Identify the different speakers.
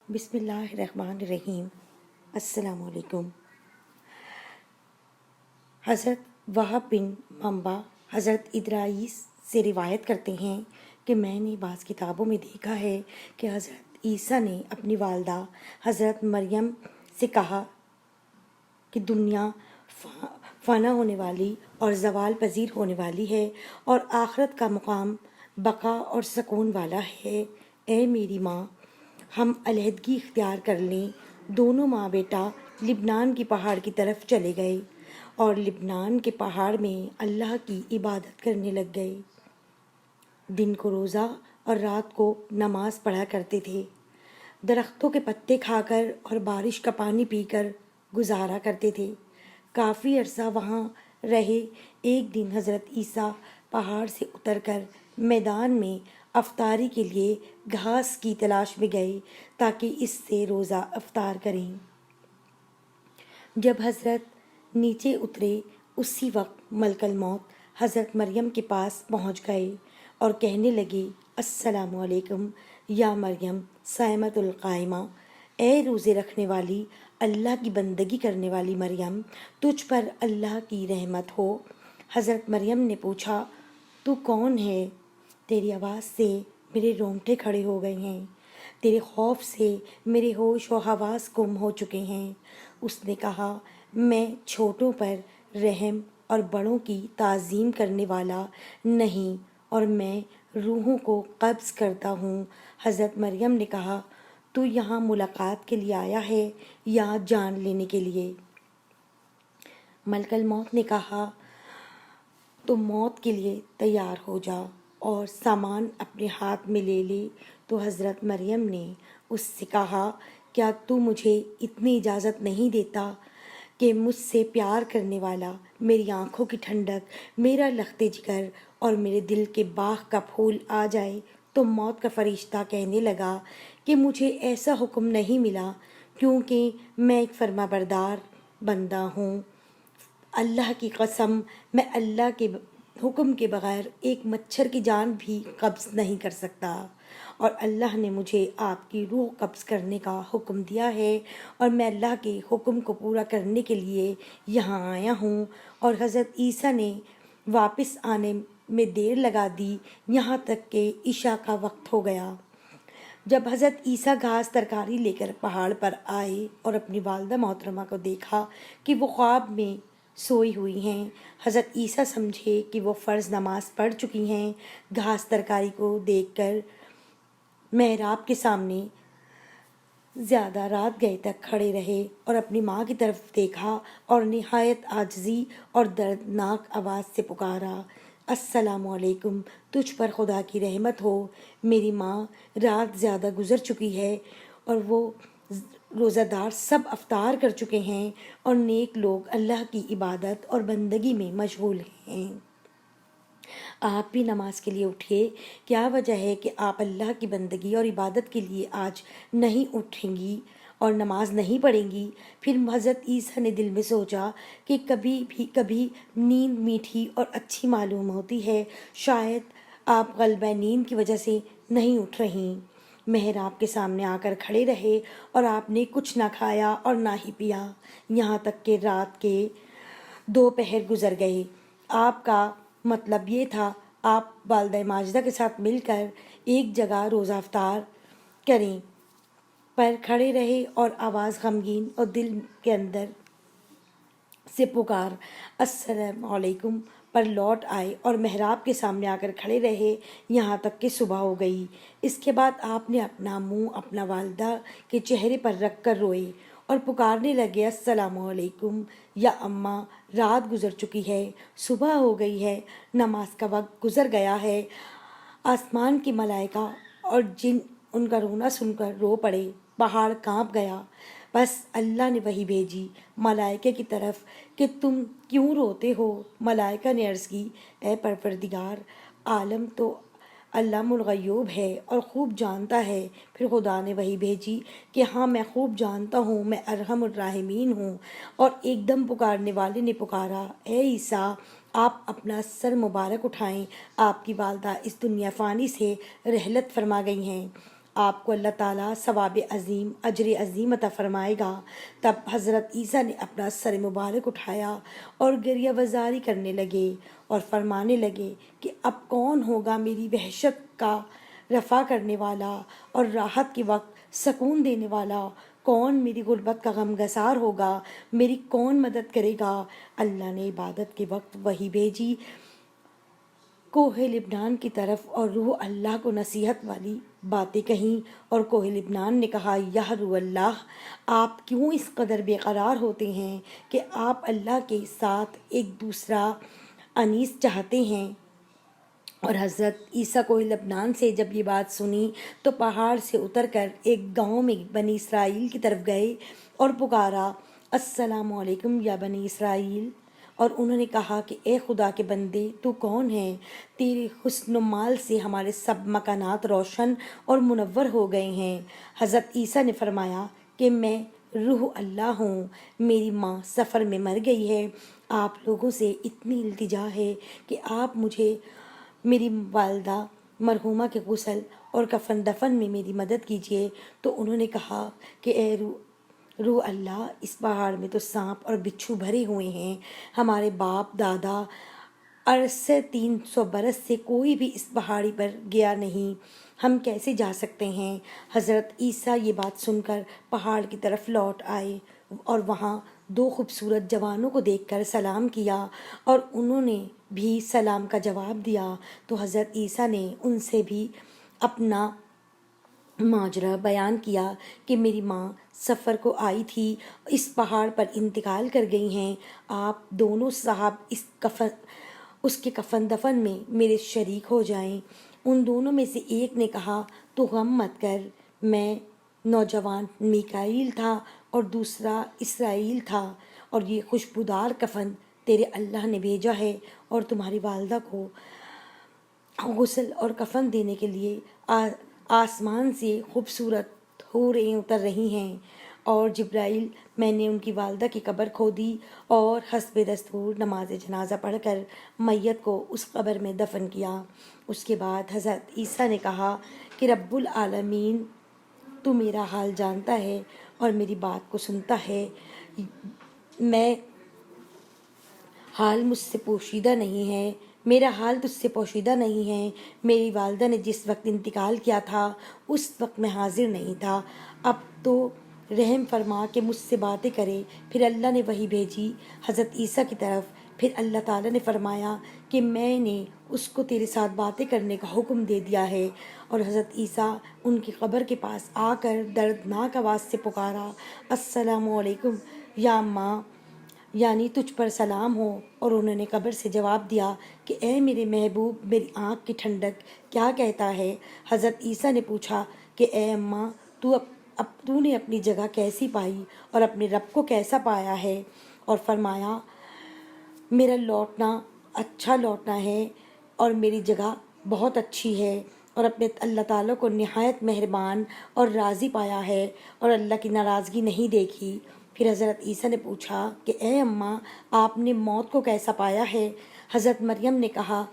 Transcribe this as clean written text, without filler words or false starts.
Speaker 1: بسم اللہ الرحمن الرحیم۔ السلام علیکم۔ حضرت وہب بن منبع حضرت ادریس سے روایت کرتے ہیں کہ میں نے بعض کتابوں میں دیکھا ہے کہ حضرت عیسیٰ نے اپنی والدہ حضرت مریم سے کہا کہ دنیا فنا ہونے والی اور زوال پذیر ہونے والی ہے اور آخرت کا مقام بقا اور سکون والا ہے۔ اے میری ماں، ہم علیحدگی اختیار کر لیں۔ دونوں ماں بیٹا لبنان کی پہاڑ کی طرف چلے گئے اور لبنان کے پہاڑ میں اللہ کی عبادت کرنے لگ گئے۔ دن کو روزہ اور رات کو نماز پڑھا کرتے تھے۔ درختوں کے پتے کھا کر اور بارش کا پانی پی کر گزارا کرتے تھے۔ کافی عرصہ وہاں رہے۔ ایک دن حضرت عیسیٰ پہاڑ سے اتر کر میدان میں افطاری کے لیے گھاس کی تلاش میں گئے تاکہ اس سے روزہ افطار کریں۔ جب حضرت نیچے اترے اسی وقت ملک الموت حضرت مریم کے پاس پہنچ گئے اور کہنے لگے، السلام علیکم یا مریم صائمۃ القائمہ، اے روزے رکھنے والی اللہ کی بندگی کرنے والی مریم، تجھ پر اللہ کی رحمت ہو۔ حضرت مریم نے پوچھا، تو کون ہے؟ تیری آواز سے میرے رونگٹے کھڑے ہو گئے ہیں، تیرے خوف سے میرے ہوش و حواس گم ہو چکے ہیں۔ اس نے کہا، میں چھوٹوں پر رحم اور بڑوں کی تعظیم کرنے والا نہیں، اور میں روحوں کو قبض کرتا ہوں۔ حضرت مریم نے کہا، تو یہاں ملاقات کے لیے آیا ہے یا جان لینے کے لیے؟ ملک الموت نے کہا، تو موت کے لیے تیار ہو جا اور سامان اپنے ہاتھ میں لے لے۔ تو حضرت مریم نے اس سے کہا، کیا تو مجھے اتنی اجازت نہیں دیتا کہ مجھ سے پیار کرنے والا، میری آنکھوں کی ٹھنڈک، میرا لخت جگر اور میرے دل کے باغ کا پھول آ جائے؟ تو موت کا فرشتہ کہنے لگا کہ مجھے ایسا حکم نہیں ملا، کیونکہ میں ایک فرما بردار بندہ ہوں۔ اللہ کی قسم، میں اللہ کے حکم کے بغیر ایک مچھر کی جان بھی قبض نہیں کر سکتا، اور اللہ نے مجھے آپ کی روح قبض کرنے کا حکم دیا ہے، اور میں اللہ کے حکم کو پورا کرنے کے لیے یہاں آیا ہوں۔ اور حضرت عیسیٰ نے واپس آنے میں دیر لگا دی، یہاں تک کہ عشاء کا وقت ہو گیا۔ جب حضرت عیسیٰ گھاس ترکاری لے کر پہاڑ پر آئے اور اپنی والدہ محترمہ کو دیکھا کہ وہ خواب میں سوئی ہوئی ہیں، حضرت عیسیٰ سمجھے کہ وہ فرض نماز پڑھ چکی ہیں۔ گھاس ترکاری کو دیکھ کر محراب کے سامنے زیادہ رات گئے تک کھڑے رہے اور اپنی ماں کی طرف دیکھا اور نہایت عاجزی اور دردناک آواز سے پکارا، السلام علیکم، تجھ پر خدا کی رحمت ہو۔ میری ماں، رات زیادہ گزر چکی ہے اور وہ روزہ دار سب افطار کر چکے ہیں اور نیک لوگ اللہ کی عبادت اور بندگی میں مشغول ہیں۔ آپ بھی نماز کے لیے اٹھیے۔ کیا وجہ ہے کہ آپ اللہ کی بندگی اور عبادت کے لیے آج نہیں اٹھیں گی اور نماز نہیں پڑھیں گی؟ پھر حضرت عیسیٰ نے دل میں سوچا کہ کبھی نیند میٹھی اور اچھی معلوم ہوتی ہے، شاید آپ غلبہ نیند کی وجہ سے نہیں اٹھ رہی۔ محراب کے سامنے آ کر کھڑے رہے اور آپ نے کچھ نہ کھایا اور نہ ہی پیا، یہاں تک کہ رات کے 2 پہر گزر گئے۔ آپ کا مطلب یہ تھا آپ والدہ ماجدہ کے ساتھ مل کر ایک جگہ روزہ افطار کریں، پر کھڑے رہے اور آواز غمگین اور دل کے اندر سے پکار السلام علیکم پر لوٹ آئے اور محراب کے سامنے آ کر کھڑے رہے یہاں تک کہ صبح ہو گئی۔ اس کے بعد آپ نے اپنا منہ اپنا والدہ کے چہرے پر رکھ کر روئے اور پکارنے لگے، السلام علیکم یا اماں، رات گزر چکی ہے، صبح ہو گئی ہے، نماز کا وقت گزر گیا ہے۔ آسمان کی ملائکہ اور جن ان کا رونا سن کر رو پڑے، پہاڑ کانپ گیا۔ بس اللہ نے وحی بھیجی ملائکہ کی طرف کہ تم کیوں روتے ہو؟ ملائکہ نے عرض کی، اے پروردگار عالم تو علام الغیوب ہے اور خوب جانتا ہے۔ پھر خدا نے وحی بھیجی کہ ہاں، میں خوب جانتا ہوں، میں ارحم الراحمین ہوں۔ اور ایک دم پکارنے والے نے پکارا، اے عیسیٰ، آپ اپنا سر مبارک اٹھائیں، آپ کی والدہ اس دنیا فانی سے رحلت فرما گئی ہیں۔ آپ کو اللہ تعالیٰ ثواب عظیم اجر عظیم عطا فرمائے گا۔ تب حضرت عیسیٰ نے اپنا سر مبارک اٹھایا اور گریہ وزاری کرنے لگے اور فرمانے لگے کہ اب کون ہوگا میری وحشت کا رفع کرنے والا اور راحت کے وقت سکون دینے والا؟ کون میری غربت کا غمگسار ہوگا؟ میری کون مدد کرے گا؟ اللہ نے عبادت کے وقت وحی بھیجی کوہ لبنان کی طرف اور روح اللہ کو نصیحت والی باتیں کہیں، اور کوہ لبنان نے کہا، یا روح اللہ، آپ کیوں اس قدر بے قرار ہوتے ہیں کہ آپ اللہ کے ساتھ ایک دوسرا انیس چاہتے ہیں؟ اور حضرت عیسیٰ کوہ لبنان سے جب یہ بات سنی تو پہاڑ سے اتر کر ایک گاؤں میں بنی اسرائیل کی طرف گئے اور پکارا، السلام علیکم یا بنی اسرائیل۔ اور انہوں نے کہا کہ اے خدا کے بندے، تو کون ہے؟ تیرے حسن و مال سے ہمارے سب مکانات روشن اور منور ہو گئے ہیں۔ حضرت عیسیٰ نے فرمایا کہ میں روح اللہ ہوں، میری ماں سفر میں مر گئی ہے، آپ لوگوں سے اتنی التجا ہے کہ آپ مجھے میری والدہ مرحومہ کے غسل اور کفن دفن میں میری مدد کیجیے۔ تو انہوں نے کہا کہ اے روح اللہ، اس پہاڑ میں تو سانپ اور بچھو بھرے ہوئے ہیں، ہمارے باپ دادا عرض سے 300 برس سے کوئی بھی اس پہاڑی پر گیا نہیں، ہم کیسے جا سکتے ہیں؟ حضرت عیسیٰ یہ بات سن کر پہاڑ کی طرف لوٹ آئے اور وہاں 2 خوبصورت جوانوں کو دیکھ کر سلام کیا اور انہوں نے بھی سلام کا جواب دیا۔ تو حضرت عیسیٰ نے ان سے بھی اپنا ماجرا بیان کیا کہ میری ماں سفر کو آئی تھی، اس پہاڑ پر انتقال کر گئی ہیں، آپ دونوں صاحب اس کے کفن دفن میں میرے شریک ہو جائیں۔ ان دونوں میں سے ایک نے کہا، تو غم مت کر، میں نوجوان میکائیل تھا اور دوسرا اسرائیل تھا، اور یہ خوشبودار کفن تیرے اللہ نے بھیجا ہے، اور تمہاری والدہ کو غسل اور کفن دینے کے لیے آسمان سے خوبصورت حوریں اتر رہی ہیں۔ اور جبرائیل، میں نے ان کی والدہ کی قبر کھودی اور حسب دستور نماز جنازہ پڑھ کر میت کو اس قبر میں دفن کیا۔ اس کے بعد حضرت عیسیٰ نے کہا کہ رب العالمین، تو میرا حال جانتا ہے اور میری بات کو سنتا ہے، میں حال مجھ سے پوشیدہ نہیں ہے، میرا حال تجھ سے پوشیدہ نہیں ہے۔ میری والدہ نے جس وقت انتقال کیا تھا اس وقت میں حاضر نہیں تھا، اب تو رحم فرما کہ مجھ سے باتیں کرے۔ پھر اللہ نے وحی بھیجی حضرت عیسیٰ کی طرف۔ پھر اللہ تعالیٰ نے فرمایا کہ میں نے اس کو تیرے ساتھ باتیں کرنے کا حکم دے دیا ہے، اور حضرت عیسیٰ ان کی قبر کے پاس آ کر دردناک آواز سے پکارا، السلام علیکم یا ماں، یعنی تجھ پر سلام ہو۔ اور انہوں نے قبر سے جواب دیا کہ اے میرے محبوب، میری آنکھ کی ٹھنڈک، کیا کہتا ہے؟ حضرت عیسیٰ نے پوچھا کہ اے اماں، تو نے اپنی جگہ کیسی پائی اور اپنے رب کو کیسا پایا ہے؟ اور فرمایا، میرا لوٹنا اچھا لوٹنا ہے اور میری جگہ بہت اچھی ہے، اور اپنے اللہ تعالیٰ کو نہایت مہربان اور راضی پایا ہے اور اللہ کی ناراضگی نہیں دیکھی۔ پھر حضرت عیسیٰ نے پوچھا کہ اے اماں، آپ نے موت کو کیسا پایا ہے؟ حضرت مریم نے کہا